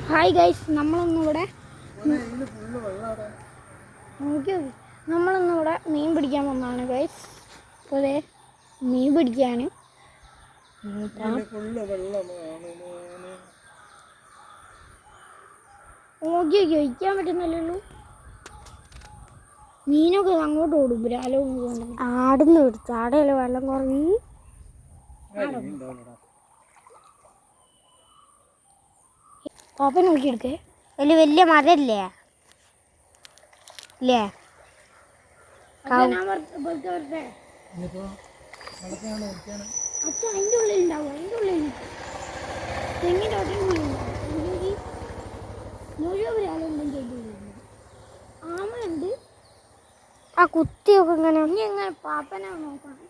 Hi guys, നമ്മളിന്നിവിടെ മീൻ പിടിക്കാൻ വന്നതാണ് guys. അപ്പോൾ അതെ മീൻ പിടിക്കാൻ വയ്ക്കാൻ പറ്റുന്നില്ലല്ലോ. മീനൊക്കെ അങ്ങോട്ട് ഓടും. ആടുന്ന് പിടിച്ചു. ആടെയല്ലേ വെള്ളം കുറഞ്ഞ് പാപ്പ നോക്കിയെടുക്കേ. വലിയ മരല്ലേ ഇല്ലേ? അതിൻ്റെ ഉള്ളിൽ ഉണ്ടാവും. അതിൻ്റെ ഉള്ളിൽ തെങ്ങിൻ്റെ ആമയുണ്ട്. ആ കുത്തിയൊക്കെ ഇങ്ങനെ എങ്ങനെ പാപ്പനെ നോക്കണം.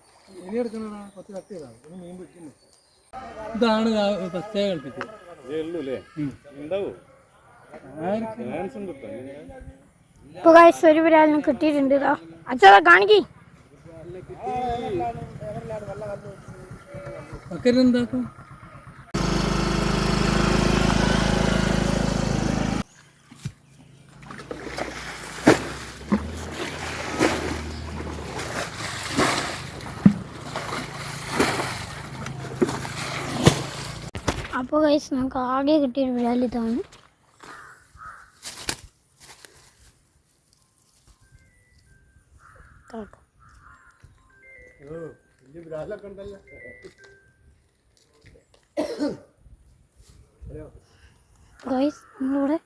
ഇതാണ് പ്രത്യേക ഇപ്പൊ ഗൈസ് ഒരു വിരാലിനും കിട്ടിയിട്ടുണ്ട്. അച്ഛാ കാണിക്കേ. എന്താക്കും അപ്പോൾ ഗൈസ് നമുക്ക് ആകെ കിട്ടിയൊരു വിരാൽ ഇതാണ്. ഗൈസ് നമ്മളിവിടെ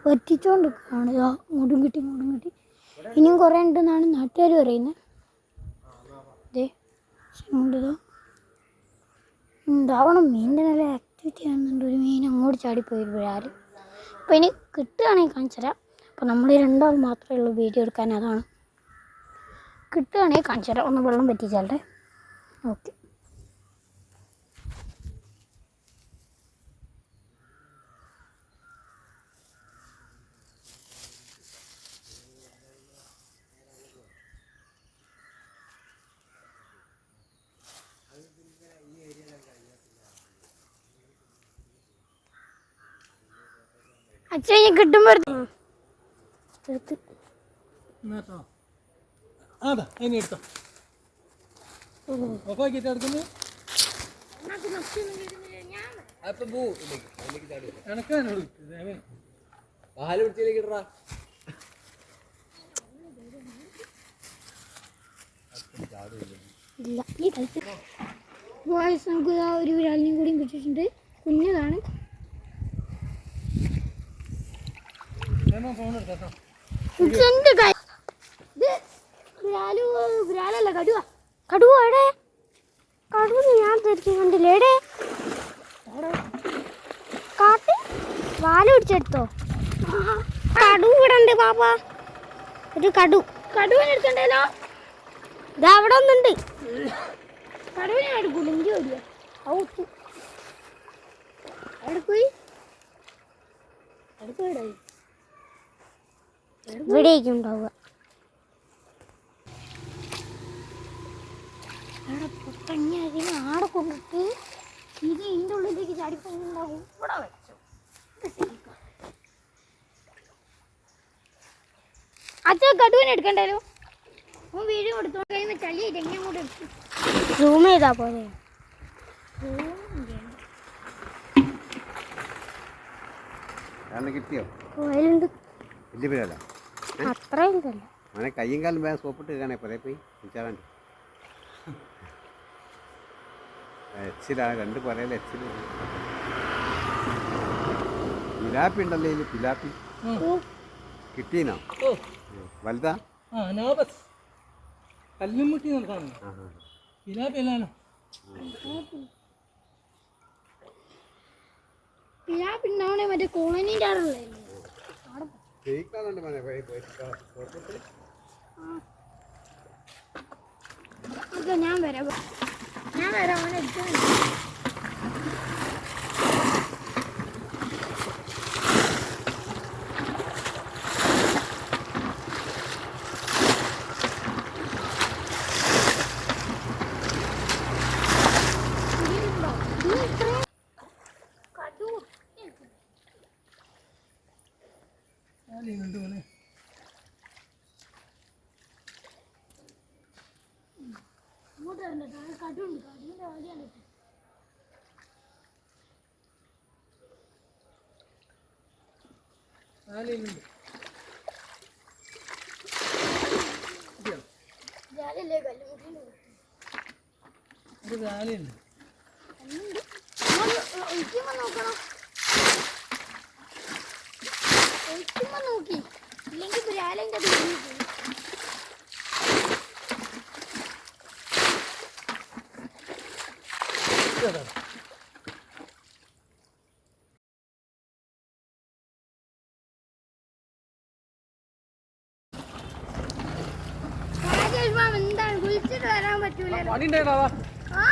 വറ്റിച്ചോണ്ട് നിൽക്കുകയാണ്. ഇങ്ങോട്ടും കിട്ടി ഇങ്ങോട്ടും കിട്ടി. ഇനിയും കുറേ ഉണ്ടെന്നാണ് നാട്ടുകാർ പറയുന്നത്. ഇതേ ഉണ്ടാവണം. മീനിൻ്റെ നല്ല ആക്ടിവിറ്റി ആണെന്നുണ്ട്. ഒരു മീൻ അങ്ങോട്ട് ചാടിപ്പോയി വിരാൽ. അപ്പോൾ ഇനി കിട്ടുകയാണെങ്കിൽ കാണിച്ചു തരാം. അപ്പോൾ നമ്മൾ രണ്ടാൾ മാത്രമേ ഉള്ളൂ വീഡിയോ എടുക്കാൻ. അതാണ് കിട്ടുകയാണെങ്കിൽ കാണിച്ചു തരാം. ഒന്ന് വെള്ളം പറ്റിച്ചാലേ. ഓക്കെ. അച്ഛൻ കിട്ടുമ്പോ നമുക്ക് ഒരു വിരാലിനെയും കൂടിയും കിട്ടിയിട്ടുണ്ട്. കുഞ്ഞതാണ്. വിരാലല്ല, കടുവ. കടുവ എവിടെ? കടുവ ഞാൻ തിരിച്ചു കണ്ടില്ല. എവിടെ? കാട്ട് വാല് പിടിച്ചെടുത്തോ? കടുവ ഇവിടെ ഉണ്ട് പാപ്പ. ഒരു കടുവനെ എടുക്കണ്ടല്ലോ. ഇതാ അവിടെ ഒന്നുണ്ട്. കടുവനെ എടുക്കൂല. എനിക്ക് ഓടിയ എവിടെ പോയി? ഇവിടേക്കും ഉണ്ടാവുക. അതിനെ ആടെ കൊണ്ടിട്ട് ഇത് ഇതിൻ്റെ ഉള്ളിലേക്ക് ചാടിപ്പോകുന്നുണ്ടാവും. ഇവിടെ വെച്ചു. അച്ഛൻ കടുവനെ എടുക്കണ്ടല്ലോ. വീഡിയോ കൊടുത്തു കഴിയുമ്പോൾ ചളിയായിട്ട് എങ്ങനെ അങ്ങോട്ട് എടുത്തു. സൂം ചെയ്താ പോലെ. കിട്ടിയോ? അത്രയും കയ്യും കാലും വേഗം സോപ്പിട്ട് കാണേ പുറേ പോയി വിളിച്ചാണ്ട് എച്ചിലാണ്. രണ്ട് പുറയിൽ എച്ചിൽ. പിലാപ്പി ഉണ്ടല്ലോ ഇതിൽ. പിലാപ്പി കിട്ടീനോ? വലുതാ? കല്ലുമുട്ടി നടക്കാണ്. പിലാപ്പി അല്ലാലോ. പിന്നാവണേ മറ്റേ കോളനീൻ്റെ ആളുള്ളേ. ഞാൻ വരാം. അവനെ എടുത്തു. നാലിനുണ്ട് മോനെ. ഇങ്ങോട്ട് വരണ്ട, കടുണ്ട്, കടുവിൻ്റെ വാലിയാണ്. നാലിനുണ്ട്. ജാലല്ലേ കല്ലുമുട്ടിൻ്റെ ഒരു നാലുണ്ട്. ഒഴിക്കുമ്പോൾ നോക്കണം, ഒഴിക്കുമ്പോൾ നോക്കി ഇല്ലെങ്കിൽ ബ്രാലിൻ്റെ അത് പോയി. എന്താണ് വിളിച്ചിട്ട് വരാൻ പറ്റൂല. പണി ഉണ്ടായിട്ടാ ആ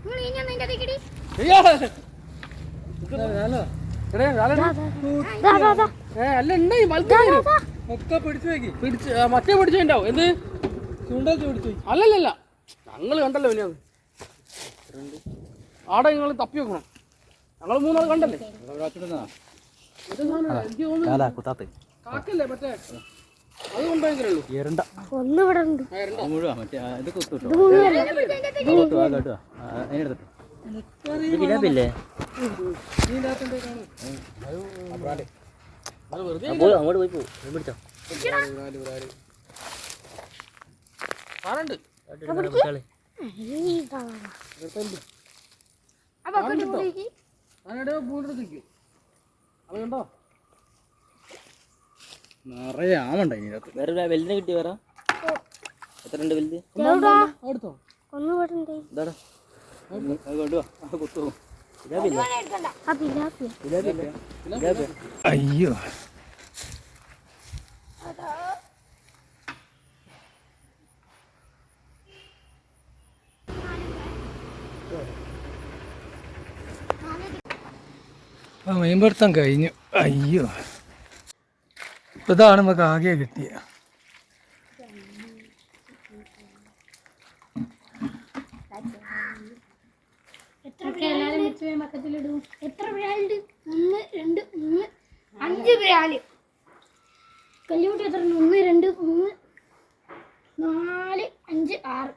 നിങ്ങൾ ഇനി നിന്റെ ടിക്കറ്റ് അല്ല ഉണ്ടായി ഒക്കെ പിടിച്ചു വെക്കി പിടിച്ച് മറ്റേ പിടിച്ചുണ്ടാവും എന്ത് ചൂണ്ടൽ പിടിച്ചു അല്ലല്ല ഞങ്ങൾ കണ്ടല്ലോ പിന്നെ ആടെ നിങ്ങൾ തപ്പി വെക്കണം. ഞങ്ങൾ മൂന്നാൾ കണ്ടല്ലേ. എനിക്ക് തോന്നുന്നു കാക്കല്ലേ മറ്റേ അത് കൊണ്ടുപോയെങ്കിലേ ഉള്ളൂ. ഒന്ന് ഇവിടെ ഉണ്ട്. അങ്ങോട്ട് പോയി പിടിച്ചോ കാണണ്ട് പൂണ്ടെടുത്തിരിക്കും. അത് കണ്ടോ നിറയെ ആമണ്ട ഇതിനകത്ത്. വേറെ വലുതിനെ കിട്ടി വേറെ എത്ര ഉണ്ട് വലുത് അടുത്തോ ഒന്ന് ഇവിടെ ഉണ്ട്. ഇതാടാ കുത്തു അയ്യോ മീൻപിടുത്തം കഴിഞ്ഞു. അയ്യോ ഇതാണ് നമുക്ക് ആകെ കിട്ടിയ. എത്ര ബ്രാലുണ്ട്? 1 2 3 5 ബ്രാല്. കല്ലുകുട്ടി എത്ര? 1 2 3 4 5 6.